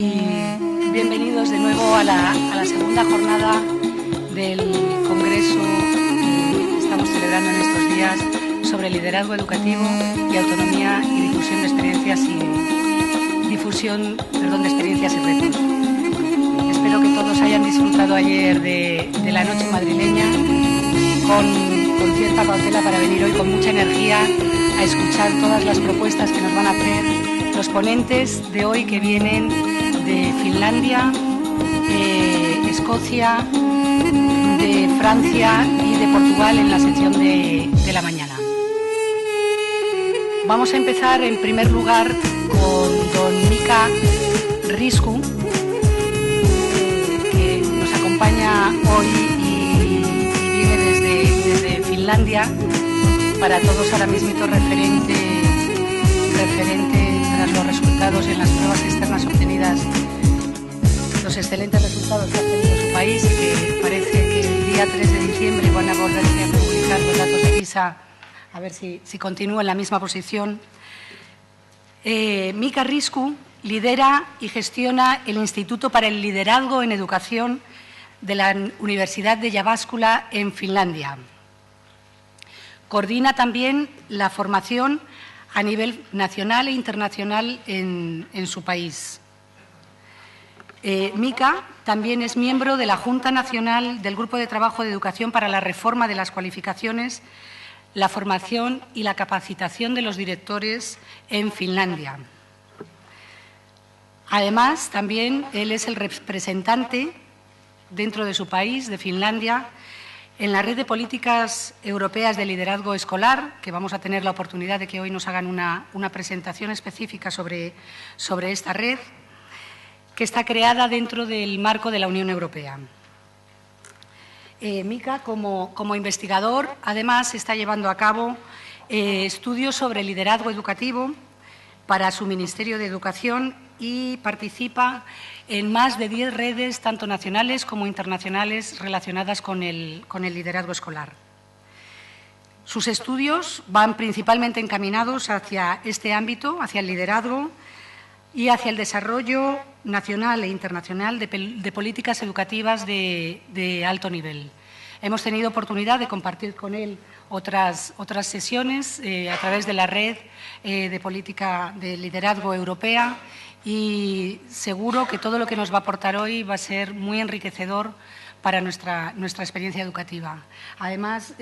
Y bienvenidos de nuevo a la segunda jornada del Congreso que estamos celebrando en estos días sobre liderazgo educativo y autonomía y difusión de experiencias y retos. Espero que todos hayan disfrutado ayer de la noche madrileña con cierta cautela para venir hoy con mucha energía a escuchar todas las propuestas que nos van a hacer los ponentes de hoy, que vienen de Finlandia, Escocia, de Francia y de Portugal en la sección de la mañana. Vamos a empezar en primer lugar con don Mika Riscu, que nos acompaña hoy y viene desde Finlandia, para todos ahora mismo referente tras los resultados en las pruebas externas obtenidas, los excelentes resultados que ha tenido su país, y que parece que el día 3 de diciembre van a volverse a publicar los datos de PISA, a ver si continúa en la misma posición. Mika Riscu lidera y gestiona el Instituto para el Liderazgo en Educación de la Universidad de Jyväskylä en Finlandia. Coordina también la formación a nivel nacional e internacional en su país. Mika también es miembro de la Junta Nacional del Grupo de Trabajo de Educación para la Reforma de las Cualificaciones, la Formación y la Capacitación de los Directores en Finlandia. Además, también él es el representante dentro de su país, de Finlandia, en la red de políticas europeas de liderazgo escolar, que vamos a tener la oportunidad de que hoy nos hagan una presentación específica sobre esta red, que está creada dentro del marco de la Unión Europea. Mika, como investigador, además está llevando a cabo estudios sobre liderazgo educativo para su Ministerio de Educación y participa en más de 10 redes, tanto nacionales como internacionales, relacionadas con el liderazgo escolar. Sus estudios van principalmente encaminados hacia este ámbito, hacia el liderazgo y hacia el desarrollo nacional e internacional de políticas educativas de alto nivel. Hemos tenido oportunidad de compartir con él otras sesiones a través de la red de política de liderazgo europea, y seguro que todo lo que nos va a aportar hoy va a ser muy enriquecedor para nuestra experiencia educativa. Además,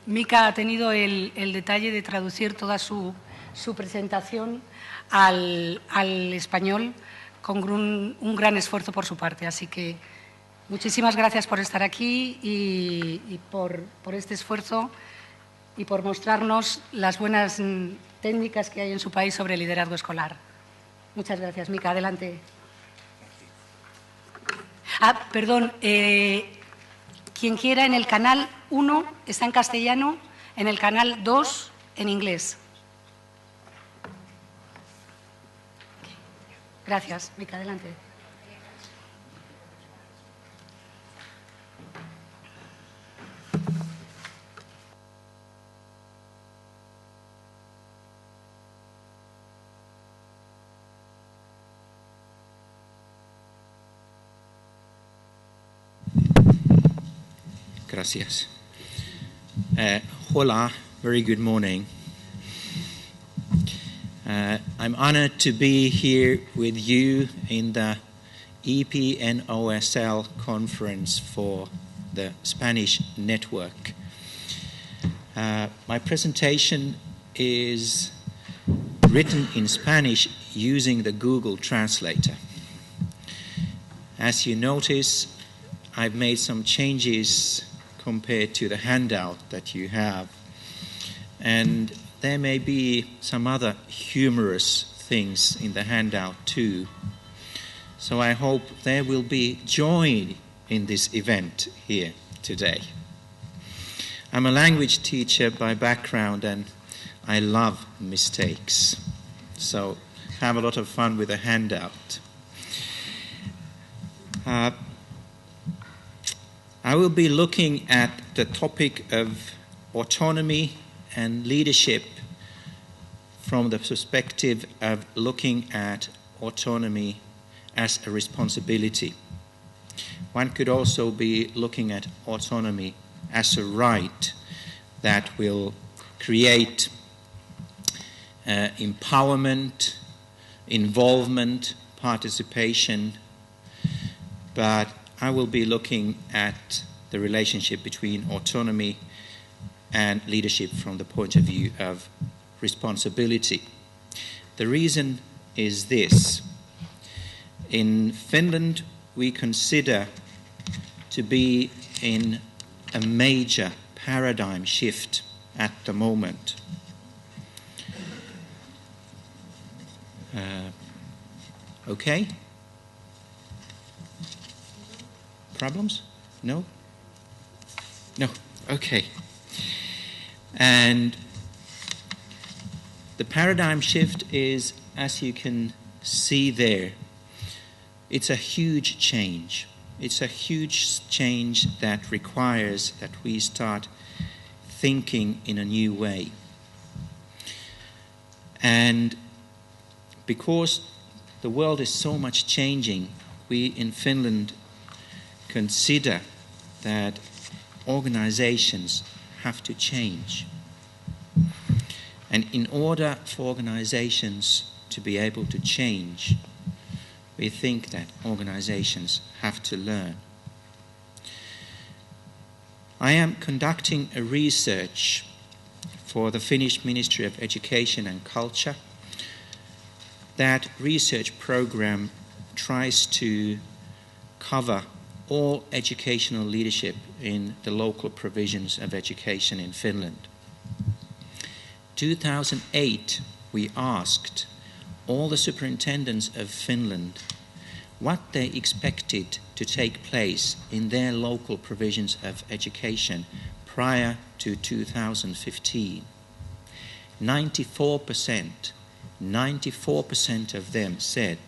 Mika ha tenido el detalle de traducir toda su presentación al español con un gran esfuerzo por su parte. Así que muchísimas gracias por estar aquí y por este esfuerzo y por mostrarnos las buenas técnicas que hay en su país sobre el liderazgo escolar. Muchas gracias, Mika. Adelante. Perdón. Quien quiera, en el canal 1 está en castellano, en el canal 2 en inglés. Gracias, Mika. Adelante. Gracias. Hola, very good morning. I'm honored to be here with you in the EPNOSL conference for the Spanish network. My presentation is written in Spanish using the Google Translator. As you notice, I've made some changes compared to the handout that you have, and there may be some other humorous things in the handout too. So I hope there will be joy in this event here today. I'm a language teacher by background, and I love mistakes. So have a lot of fun with the handout. I will be looking at the topic of autonomy and leadership from the perspective of looking at autonomy as a responsibility. One could also be looking at autonomy as a right that will create empowerment, involvement, participation, but I will be looking at the relationship between autonomy and leadership from the point of view of responsibility. The reason is this. In Finland, we consider to be in a major paradigm shift at the moment. Okay? Problems? No? No. Okay. And the paradigm shift is, as you can see there, it's a huge change. It's a huge change that requires that we start thinking in a new way. And because the world is so much changing, we in Finland consider that organizations have to change. And in order for organizations to be able to change, we think that organizations have to learn. I am conducting a research for the Finnish Ministry of Education and Culture. That research program tries to cover all educational leadership in the local provisions of education in Finland. 2008, we asked all the superintendents of Finland what they expected to take place in their local provisions of education prior to 2015. 94% of them said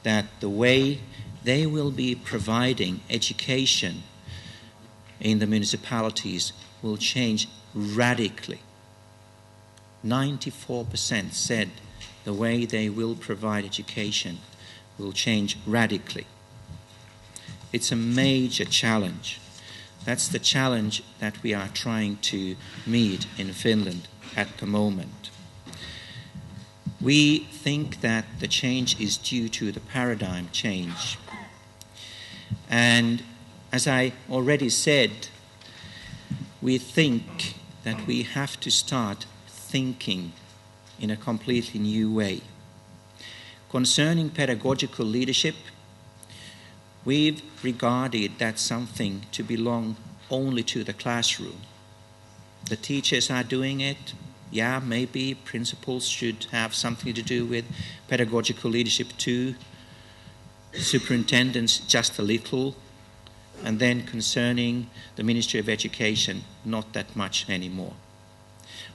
that the way they will be providing education in the municipalities will change radically. 94% said the way they will provide education will change radically. It's a major challenge. That's the challenge that we are trying to meet in Finland at the moment. We think that the change is due to the paradigm change. And as I already said, we think that we have to start thinking in a completely new way. Concerning pedagogical leadership, we've regarded that something to belong only to the classroom. The teachers are doing it. Yeah, maybe principals should have something to do with pedagogical leadership too. Superintendents just a little. And then concerning the Ministry of Education, not that much anymore.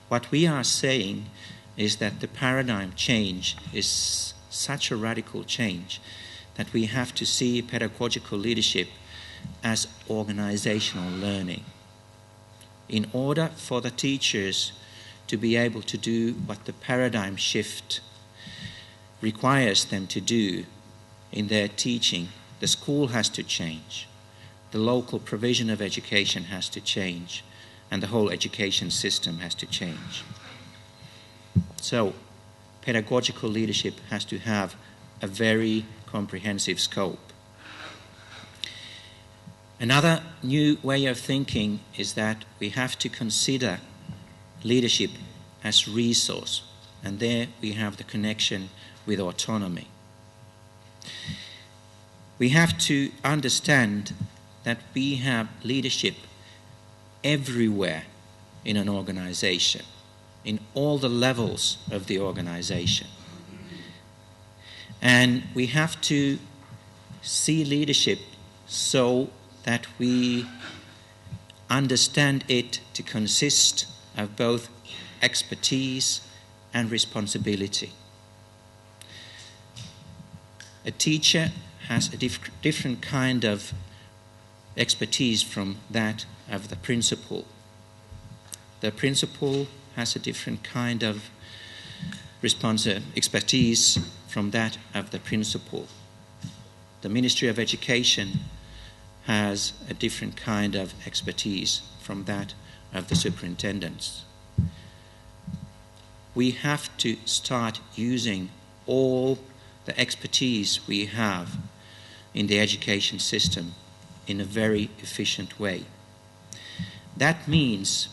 What we are saying is that the paradigm change is such a radical change that we have to see pedagogical leadership as organizational learning. In order for the teachers to be able to do what the paradigm shift requires them to do in their teaching, the school has to change, the local provision of education has to change, and the whole education system has to change. So, pedagogical leadership has to have a very comprehensive scope. Another new way of thinking is that we have to consider leadership as resource, and there we have the connection with autonomy. We have to understand that we have leadership everywhere in an organization, in all the levels of the organization. And we have to see leadership so that we understand it to consist of both expertise and responsibility. A teacher has a different kind of expertise from that of the principal. The principal has a different kind of expertise from that of the principal. the Ministry of Education has a different kind of expertise from that of the superintendents. We have to start using all the expertise we have in the education system in a very efficient way. That means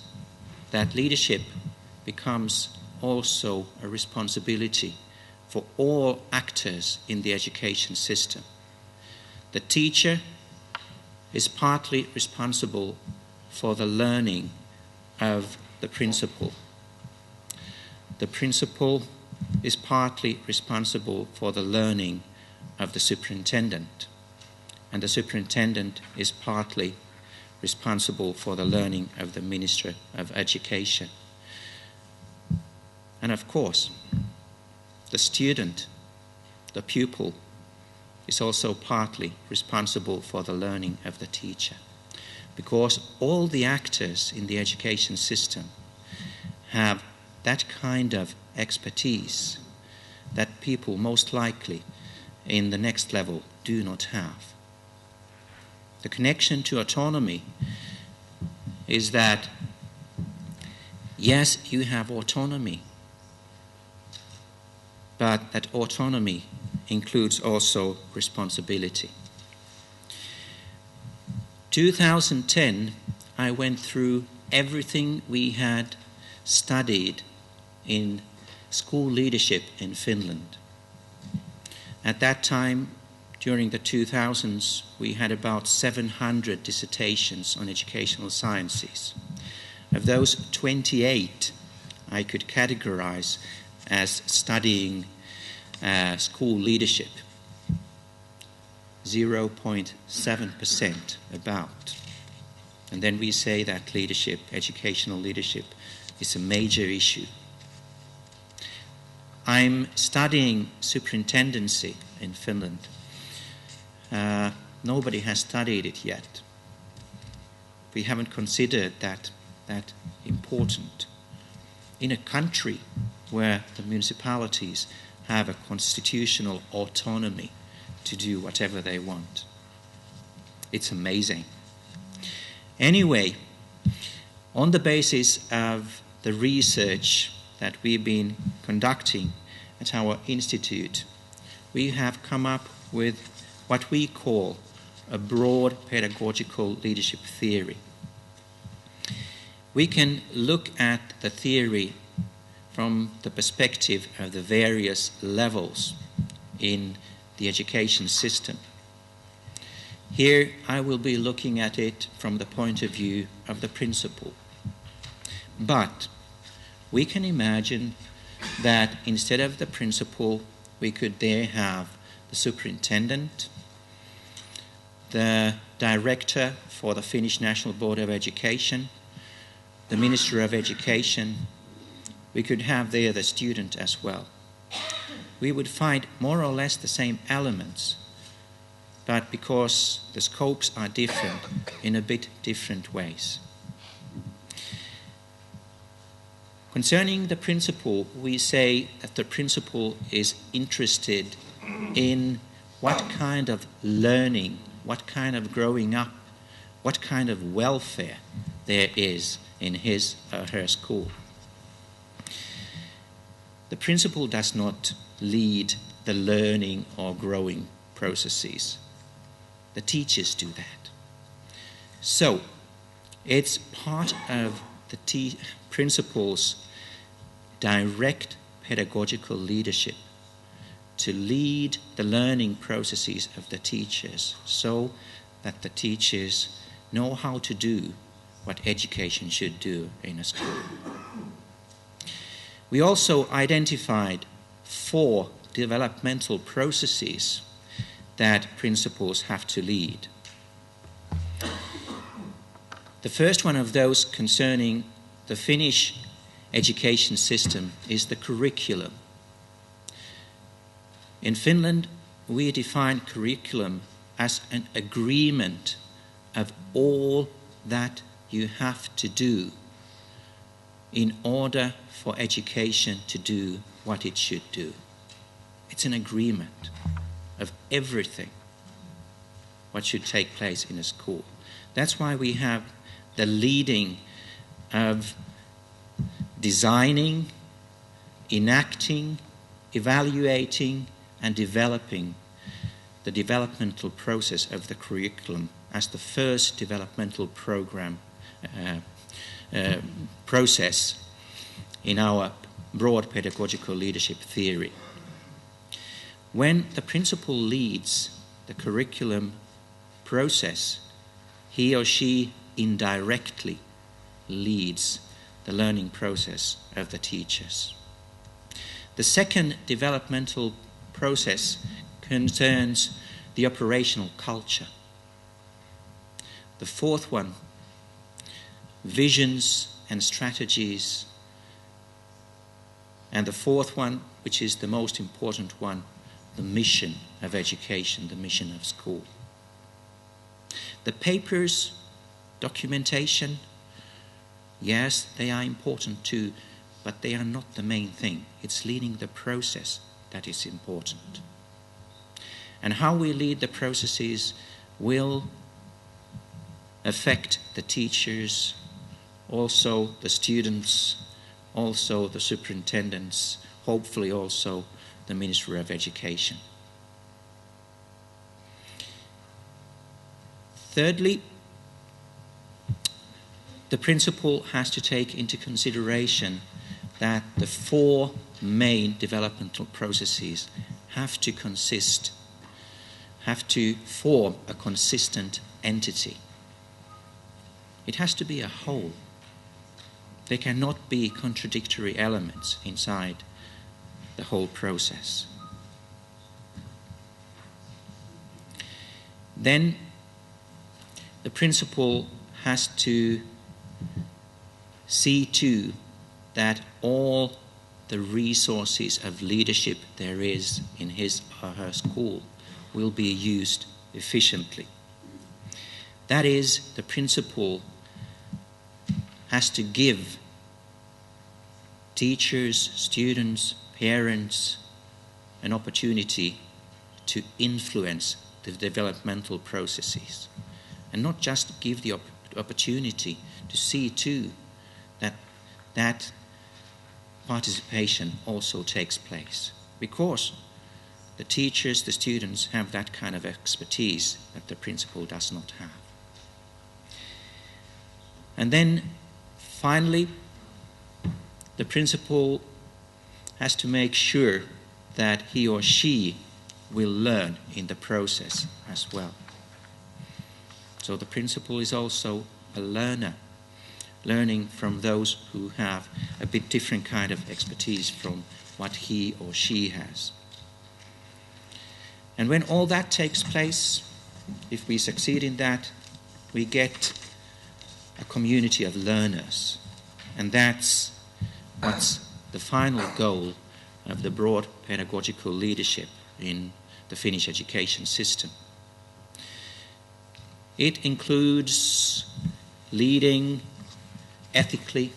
that leadership becomes also a responsibility for all actors in the education system. The teacher is partly responsible for the learning of the principal. The principal is partly responsible for the learning of the superintendent, and the superintendent is partly responsible for the learning of the Minister of Education. And of course, the student, the pupil, is also partly responsible for the learning of the teacher, because all the actors in the education system have that kind of expertise that people most likely in the next level do not have. The connection to autonomy is that, yes, you have autonomy, but that autonomy includes also responsibility. 2010, I went through everything we had studied in school leadership in Finland. At that time, during the 2000s, we had about 700 dissertations on educational sciences. Of those, 28 I could categorize as studying school leadership, 0.7% about. And then we say that leadership, educational leadership, is a major issue. I'm studying superintendency in Finland. Nobody has studied it yet. We haven't considered that important. In a country where the municipalities have a constitutional autonomy to do whatever they want. It's amazing. Anyway, on the basis of the research that we've been conducting at our institute, we have come up with what we call a broad pedagogical leadership theory. We can look at the theory from the perspective of the various levels in the education system. Here I will be looking at it from the point of view of the principal. But we can imagine that instead of the principal, we could there have the superintendent, the director for the Finnish National Board of Education, the Minister of Education. We could have there the student as well. We would find more or less the same elements, but because the scopes are different, in a bit different ways. Concerning the principal, we say that the principal is interested in what kind of learning, what kind of growing up, what kind of welfare there is in his or her school. The principal does not lead the learning or growing processes. The teachers do that. So, it's part of the principal's direct pedagogical leadership to lead the learning processes of the teachers so that the teachers know how to do what education should do in a school. We also identified 4 developmental processes that principals have to lead. The first one of those concerning the Finnish education system is the curriculum. In Finland, we define curriculum as an agreement of all that you have to do in order for education to do what it should do. It's an agreement of everything what should take place in a school. That's why we have the leading of designing, enacting, evaluating, and developing the developmental process of the curriculum as the first developmental program process in our broad pedagogical leadership theory. When the principal leads the curriculum process, he or she indirectly leads the learning process of the teachers. The second developmental process concerns the operational culture. The fourth one, visions and strategies. And the fourth one, which is the most important one, the mission of education, the mission of school. The papers, documentation, yes, they are important too, but they are not the main thing. It's leading the process that is important. And how we lead the processes will affect the teachers, also the students, also the superintendents, hopefully also the Ministry of Education. Thirdly, the principal has to take into consideration that the four main developmental processes have to form a consistent entity. It has to be a whole. There cannot be contradictory elements inside the whole process. Then the principal has to see to that all the resources of leadership there is in his or her school will be used efficiently. That is, the principal has to give teachers, students, parents an opportunity to influence the developmental processes, and not just give the opportunity to see too that participation also takes place, because the teachers, the students have that kind of expertise that the principal does not have. And then finally, the principal has to make sure that he or she will learn in the process as well. So the principal is also a learner, learning from those who have a bit different kind of expertise from what he or she has. And when all that takes place, if we succeed in that, we get a community of learners. And that's what's the final goal of the broad pedagogical leadership in the Finnish education system. It includes leading ethically.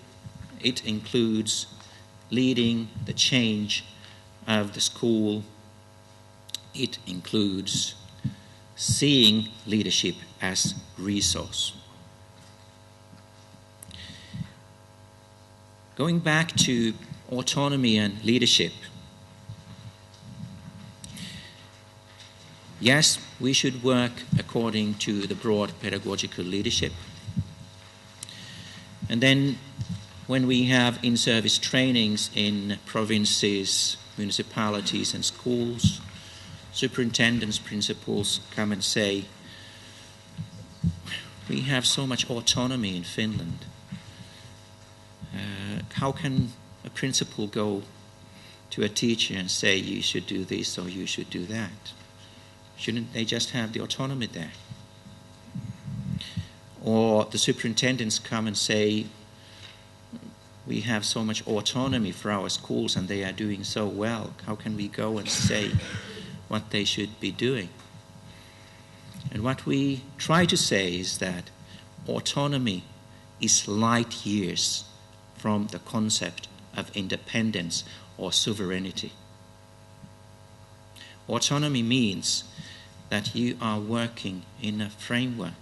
It includes leading the change of the school. It includes seeing leadership as resource. Going back to autonomy and leadership, yes, we should work according to the broad pedagogical leadership. And then when we have in-service trainings in provinces, municipalities and schools, superintendents, principals come and say, we have so much autonomy in Finland. How can a principal go to a teacher and say, you should do this or you should do that? Shouldn't they just have the autonomy there? Or the superintendents come and say, we have so much autonomy for our schools and they are doing so well. How can we go and say what they should be doing? And what we try to say is that autonomy is light years from the concept of independence or sovereignty. Autonomy means that you are working in a framework.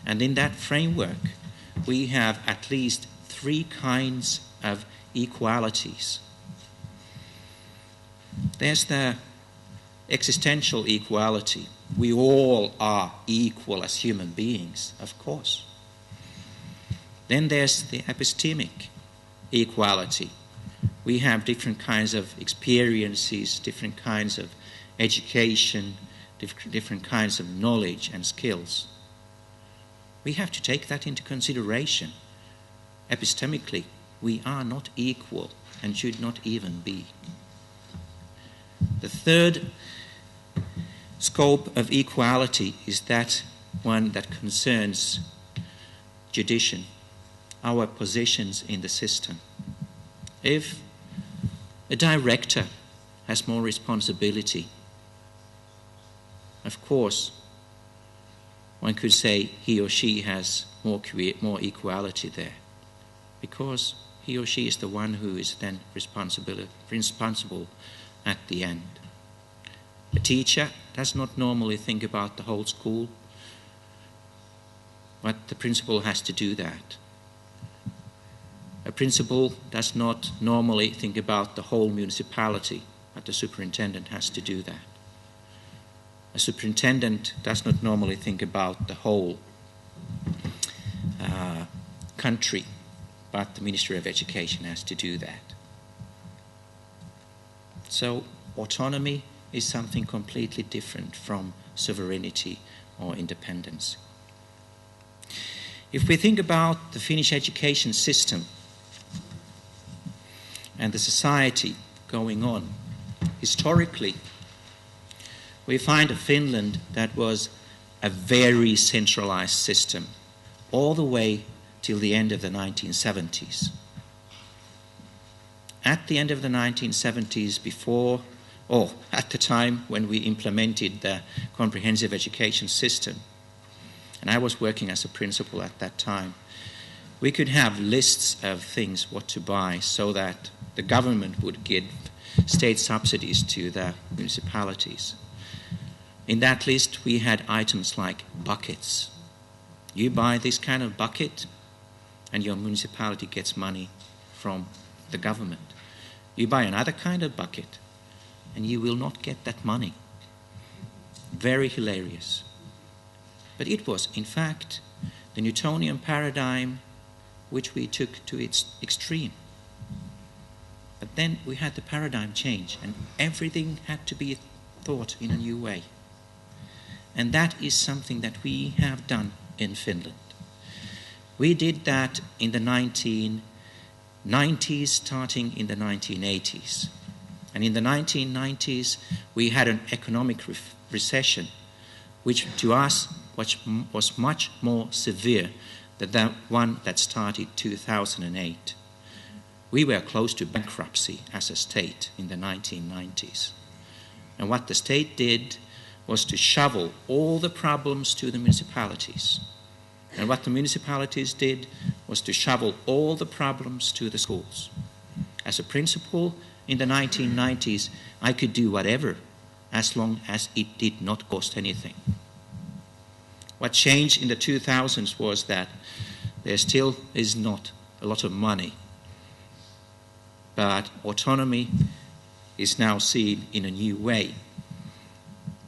And in that framework, we have at least 3 kinds of equalities. There's the existential equality. We all are equal as human beings, of course. Then there's the epistemic equality. We have different kinds of experiences, different kinds of education, different kinds of knowledge and skills. We have to take that into consideration. Epistemically, we are not equal and should not even be. The third scope of equality is that one that concerns judition, our positions in the system. If a director has more responsibility, of course, one could say he or she has more equality there, because he or she is the one who is then responsible at the end. A teacher does not normally think about the whole school, but the principal has to do that. A principal does not normally think about the whole municipality, but the superintendent has to do that. A superintendent does not normally think about the whole country, but the Ministry of Education has to do that. So autonomy is something completely different from sovereignty or independence. If we think about the Finnish education system and the society going on, historically, we find a Finland that was a very centralized system all the way till the end of the 1970s. At the end of the 1970s, at the time when we implemented the comprehensive education system, and I was working as a principal at that time, we could have lists of things what to buy so that the government would give state subsidies to the municipalities. In that list, we had items like buckets. You buy this kind of bucket, and your municipality gets money from the government. You buy another kind of bucket, and you will not get that money. Very hilarious. But it was, in fact, the Newtonian paradigm which we took to its extreme. But then we had the paradigm change, and everything had to be thought in a new way. And that is something that we have done in Finland. We did that in the 1990s, starting in the 1980s. And in the 1990s, we had an economic recession, which to us was much more severe than that one that started 2008. We were close to bankruptcy as a state in the 1990s. And what the state did was to shovel all the problems to the municipalities. And what the municipalities did was to shovel all the problems to the schools. As a principal, in the 1990s, I could do whatever as long as it did not cost anything. What changed in the 2000s was that there still is not a lot of money, but autonomy is now seen in a new way,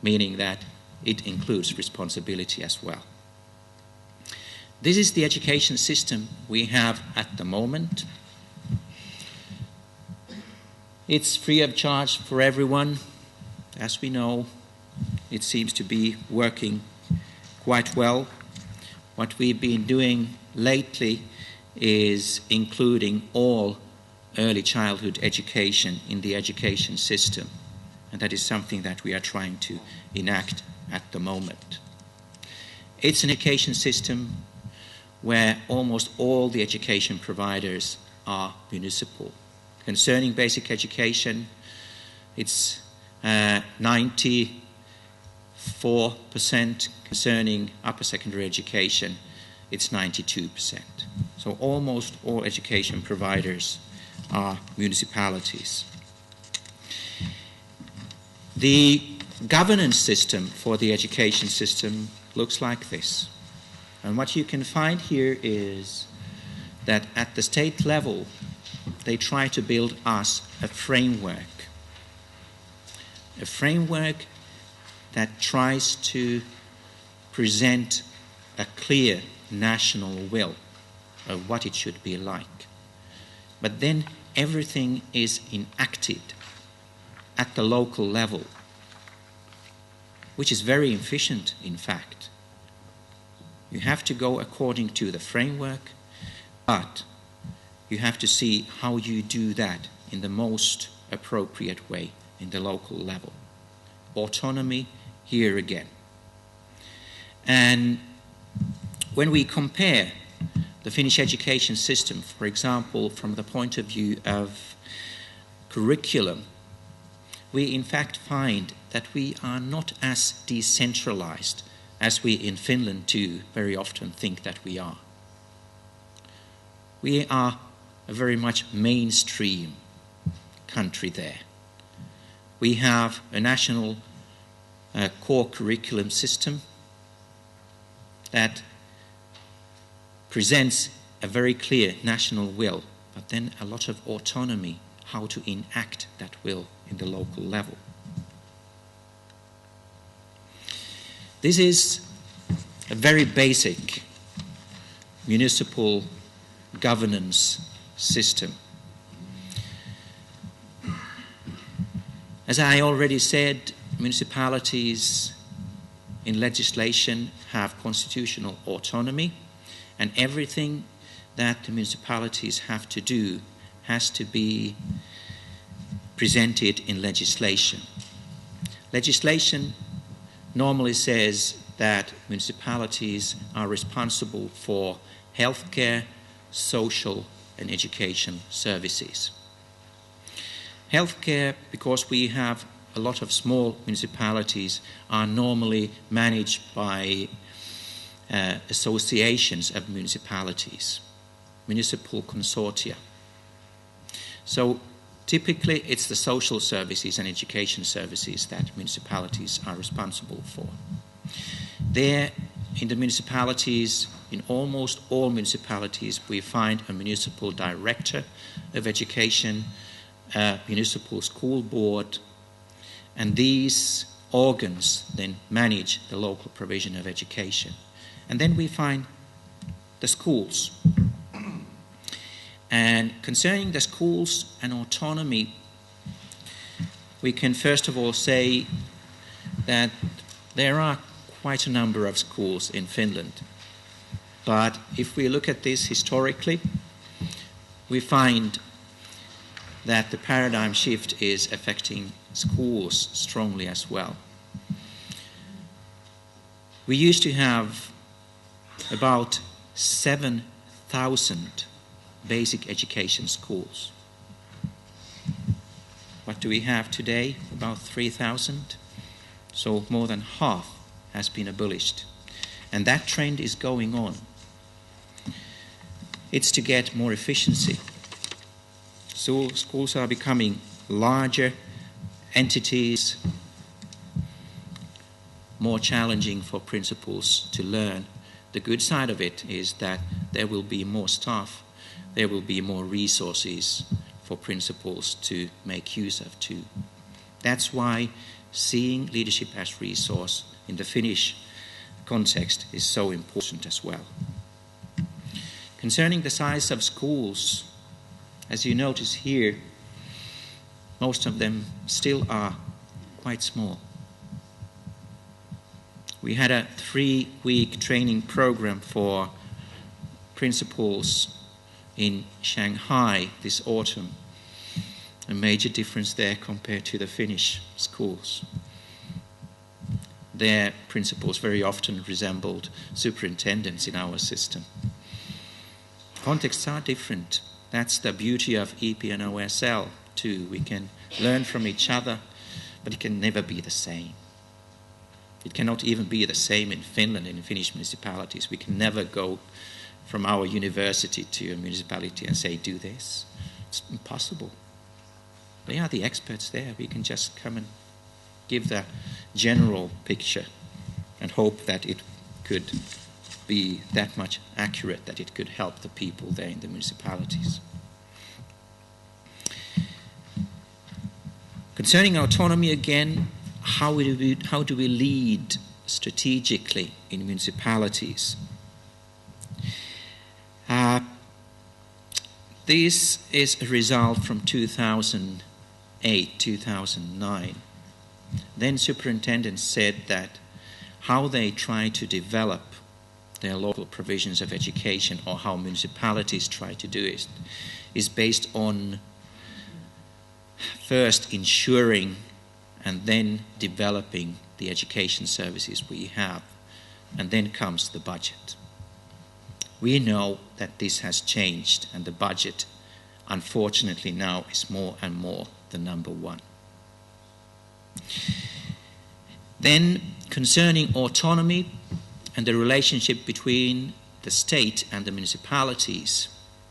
meaning that it includes responsibility as well. This is the education system we have at the moment. It's free of charge for everyone. As we know, it seems to be working quite well. What we've been doing lately is including all early childhood education in the education system. And that is something that we are trying to enact at the moment. It's an education system where almost all the education providers are municipal. Concerning basic education, it's 94%. Concerning upper secondary education, it's 92%. So almost all education providers are municipalities. The governance system for the education system looks like this. And what you can find here is that at the state level, they try to build us a framework that tries to present a clear national will of what it should be like. But then everything is enacted at the local level, which is very efficient, in fact. You have to go according to the framework, but you have to see how you do that in the most appropriate way in the local level. Autonomy here again. And when we compare the Finnish education system, for example, from the point of view of curriculum, we in fact find that we are not as decentralized as we in Finland too very often think that we are. We are a very much mainstream country there. We have a national core curriculum system that presents a very clear national will, but then a lot of autonomy how to enact that will in the local level. This is a very basic municipal governance system. As I already said, municipalities in legislation have constitutional autonomy, and everything that the municipalities have to do has to be presented in legislation. Legislation normally says that municipalities are responsible for healthcare, social and education services. Healthcare, because we have a lot of small municipalities, are normally managed by associations of municipalities, municipal consortia. So typically it's the social services and education services that municipalities are responsible for. There, in the municipalities, in almost all municipalities, we find a municipal director of education, a municipal school board, and these organs then manage the local provision of education. And then we find the schools. And concerning the schools and autonomy, we can first of all say that there are quite a number of schools in Finland. But if we look at this historically, we find that the paradigm shift is affecting schools strongly as well. We used to have about 7,000 basic education schools. What do we have today? About 3,000. So more than half has been abolished. And that trend is going on. It's to get more efficiency. So schools are becoming larger entities, more challenging for principals to learn. The good side of it is that there will be more staff, there will be more resources for principals to make use of too. That's why seeing leadership as resource in the Finnish context is so important as well. Concerning the size of schools, as you notice here, most of them still are quite small. We had a 3-week training program for principals in Shanghai this autumn. A major difference there compared to the Finnish schools. Their principals very often resembled superintendents in our system. Contexts are different. That's the beauty of EP and OSL too. We can learn from each other, but it can never be the same. It cannot even be the same in Finland and in Finnish municipalities. We can never go from our university to a municipality and say, do this. It's impossible. They are the experts there. We can just come and give the general picture and hope that it could be that much accurate that it could help the people there in the municipalities. Concerning autonomy again, how do we lead strategically in municipalities? This is a result from 2008, 2009. Then superintendents said that how they try to develop their local provisions of education, or how municipalities try to do it, is based on first ensuring and then developing the education services we have, and then comes the budget. We know that this has changed, and the budget, unfortunately, now is more and more the number one. Then, concerning autonomy and the relationship between the state and the municipalities,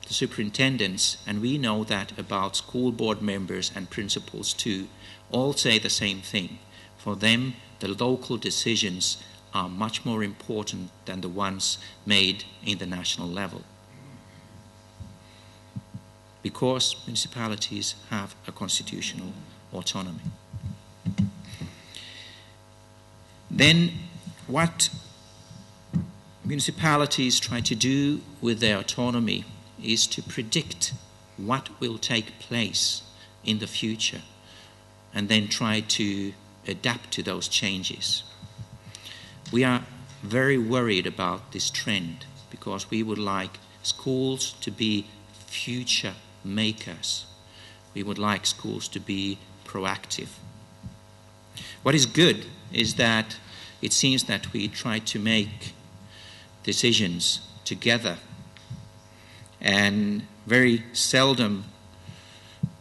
the superintendents, and we know that about school board members and principals too, all say the same thing. For them, the local decisions are much more important than the ones made in the national level, because municipalities have a constitutional autonomy. Then what municipalities try to do with their autonomy is to predict what will take place in the future and then try to adapt to those changes. We are very worried about this trend because we would like schools to be future makers. We would like schools to be proactive. What is good is that it seems that we try to make decisions together, and very seldom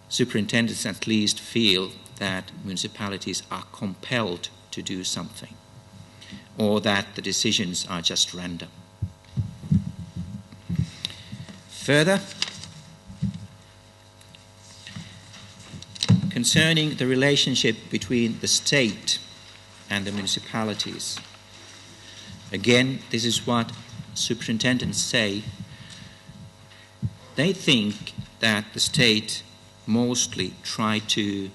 superintendents at least feel that municipalities are compelled to do something, or that the decisions are just random. Further, concerning the relationship between the state and the municipalities, again, this is what superintendents say. They think that the state mostly try to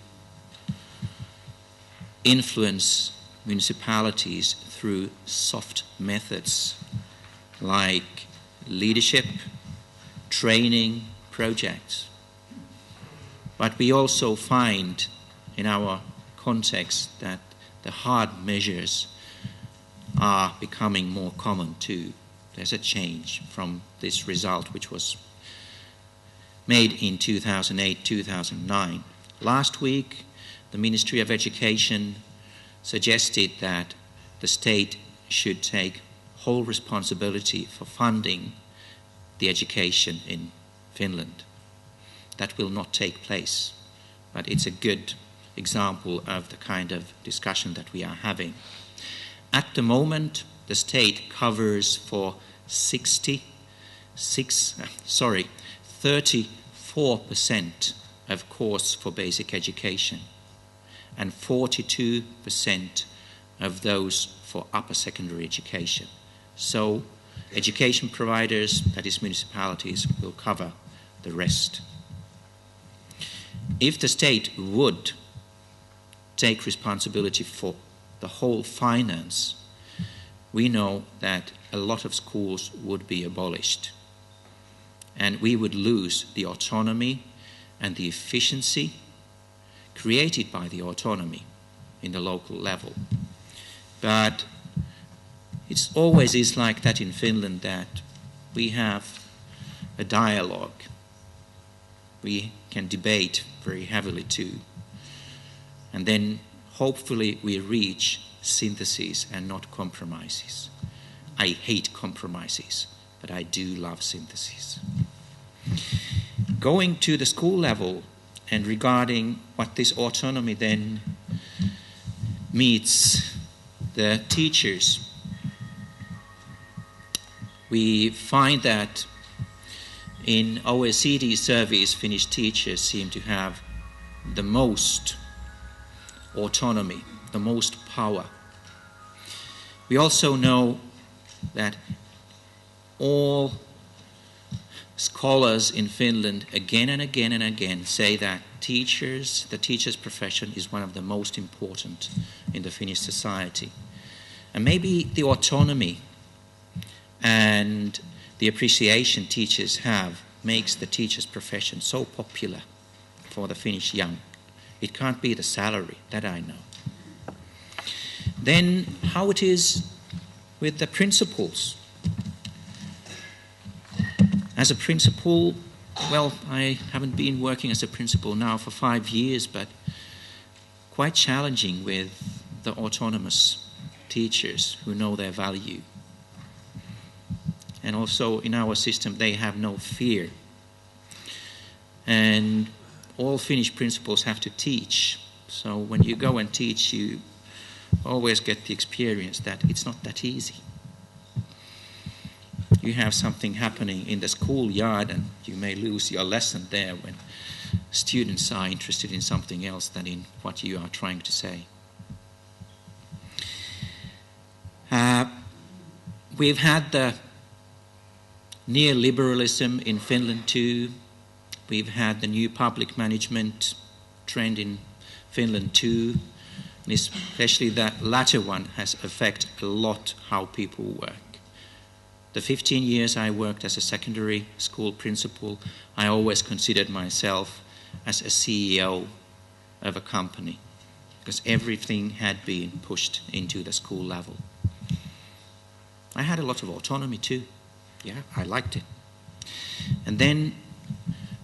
influence municipalities through soft methods like leadership, training, projects. But we also find in our context that the hard measures are becoming more common too. There's a change from this result which was made in 2008-2009. Last week, the Ministry of Education suggested that the state should take whole responsibility for funding the education in Finland. That will not take place, but it's a good example of the kind of discussion that we are having. At the moment, the state covers for 34% of costs for basic education and 42% of those for upper secondary education. So education providers, that is municipalities, will cover the rest. If the state would take responsibility for the whole finance, we know that a lot of schools would be abolished, and we would lose the autonomy and the efficiency created by the autonomy in the local level. But it always is like that in Finland, that we have a dialogue. We can debate very heavily too. And then hopefully we reach syntheses and not compromises. I hate compromises, but I do love syntheses. Going to the school level and regarding what this autonomy then meets the teachers, we find that in OECD surveys, Finnish teachers seem to have the most autonomy, the most power. We also know that all scholars in Finland again and again and again say that the teacher's profession is one of the most important in the Finnish society. And maybe the autonomy and the appreciation teachers have makes the teacher's profession so popular for the Finnish young. It can't be the salary, that I know. Then how it is with the principals. As a principal, well, I haven't been working as a principal now for 5 years, but quite challenging with the autonomous teachers who know their value. And also in our system, they have no fear. And all Finnish principals have to teach. So when you go and teach, you always get the experience that it's not that easy. You have something happening in the schoolyard and you may lose your lesson there when students are interested in something else than in what you are trying to say. We've had the neoliberalism in Finland too. We've had the new public management trend in Finland too. And especially that latter one has affected a lot how people work. The 15 years I worked as a secondary school principal, I always considered myself as a CEO of a company because everything had been pushed into the school level. I had a lot of autonomy too. Yeah, I liked it. And then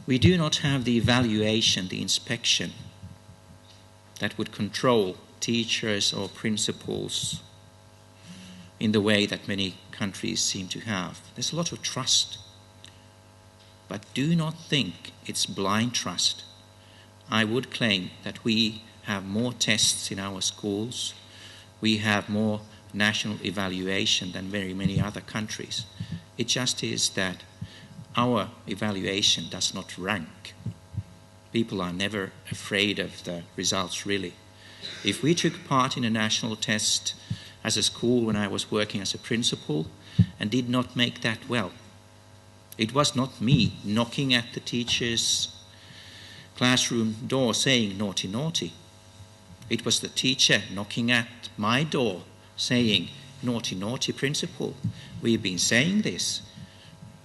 we do not have the evaluation, the inspection that would control teachers or principals in the way that many countries seem to have. There's a lot of trust. But do not think it's blind trust. I would claim that we have more tests in our schools. We have more national evaluation than very many other countries. It just is that our evaluation does not rank. People are never afraid of the results, really. If we took part in a national test as a school when I was working as a principal and did not make that well, it was not me knocking at the teacher's classroom door saying, naughty, naughty. It was the teacher knocking at my door saying, naughty, naughty, principal. We've been saying this.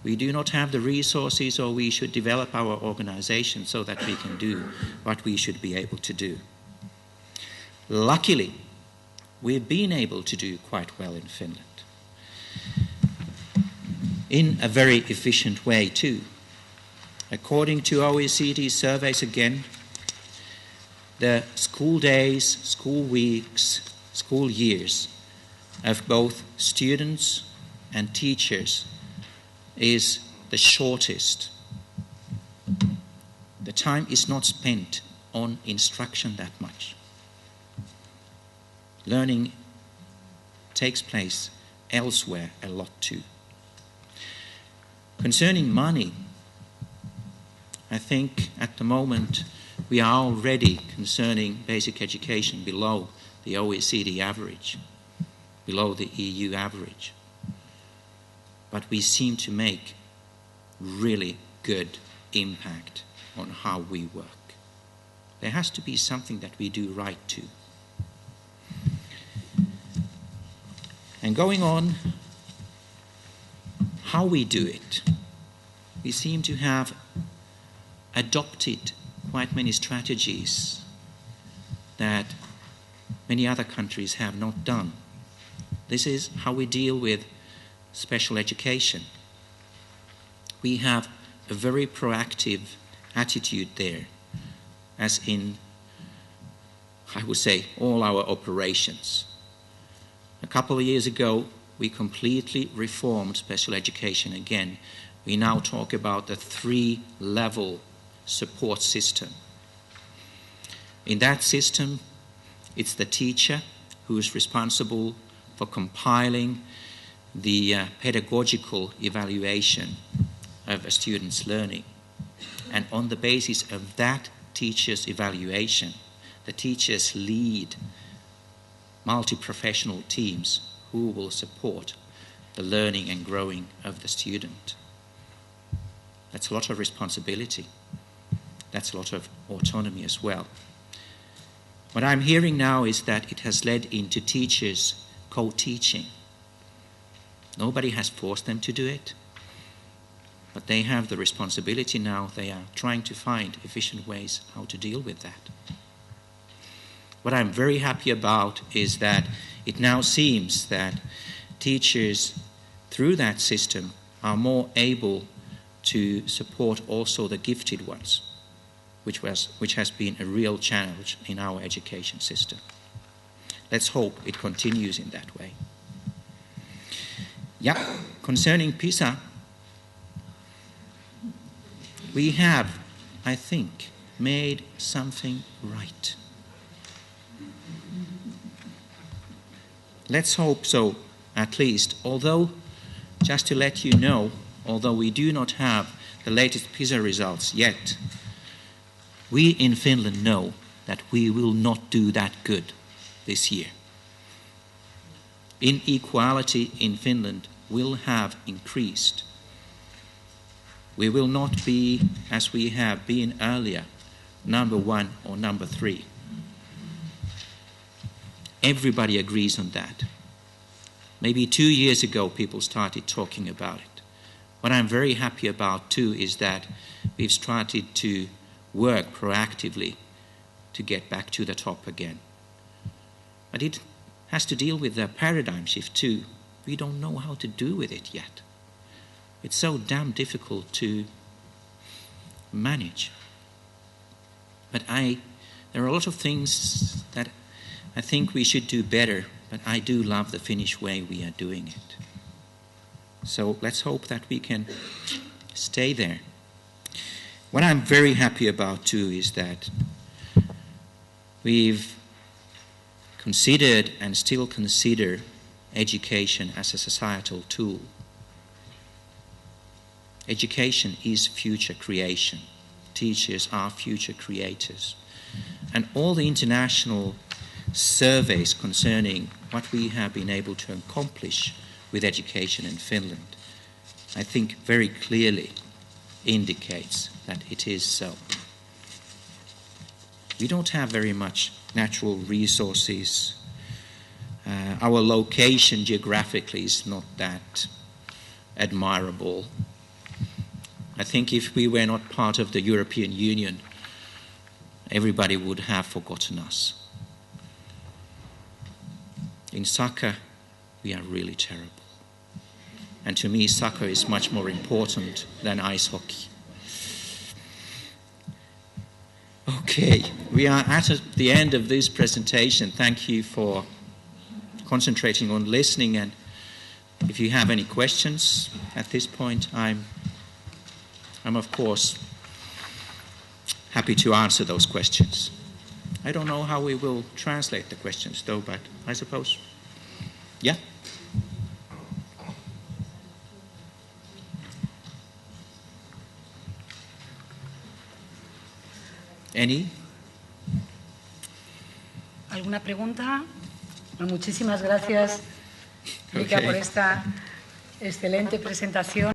We do not have the resources, or we should develop our organization so that we can do what we should be able to do. Luckily, we've been able to do quite well in Finland. In a very efficient way too. According to OECD surveys again, the school days, school weeks, school years of both students and teachers is the shortest. The time is not spent on instruction that much. Learning takes place elsewhere a lot too. Concerning money, I think at the moment we are already concerning basic education below the OECD average, below the EU average. But we seem to make really good impact on how we work. There has to be something that we do right too. And going on, how we do it, we seem to have adopted quite many strategies that many other countries have not done. This is how we deal with special education. We have a very proactive attitude there, as in, I would say, all our operations. A couple of years ago, we completely reformed special education again. We now talk about the 3-level support system. In that system, it's the teacher who is responsible for compiling the pedagogical evaluation of a student's learning. And on the basis of that teacher's evaluation, the teachers lead multi-professional teams who will support the learning and growing of the student. That's a lot of responsibility. That's a lot of autonomy as well. What I'm hearing now is that it has led into teachers co-teaching. Nobody has forced them to do it, but they have the responsibility now. They are trying to find efficient ways how to deal with that. What I'm very happy about is that it now seems that teachers, through that system, are more able to support also the gifted ones, which has been a real challenge in our education system. Let's hope it continues in that way. Yeah, concerning PISA, we have, I think, made something right. Let's hope so, at least. Although, just to let you know, although we do not have the latest PISA results yet, we in Finland know that we will not do that good this year. Inequality in Finland will have increased. We will not be, as we have been earlier, number 1 or number 3. Everybody agrees on that. Maybe 2 years ago people started talking about it. What I'm very happy about too is that we've started to work proactively to get back to the top again. But it has to deal with the paradigm shift too. We don't know how to do with it yet. It's so damn difficult to manage. But there are a lot of things that I think we should do better, but I do love the Finnish way we are doing it. So let's hope that we can stay there. What I'm very happy about too is that we've considered and still consider education as a societal tool. Education is future creation. Teachers are future creators. And all the international surveys concerning what we have been able to accomplish with education in Finland, I think very clearly indicates that it is so. We don't have very much natural resources. Our location geographically is not that admirable. I think if we were not part of the European Union, everybody would have forgotten us. In soccer, we are really terrible. And to me, soccer is much more important than ice hockey. Okay, we are at the end of this presentation. Thank you for concentrating on listening, and if you have any questions at this point, I'm of course happy to answer those questions. I don't know how we will translate the questions though, but I suppose, yeah? Any? ¿Alguna pregunta? Bueno, muchísimas gracias, Mika, por esta excelente presentación.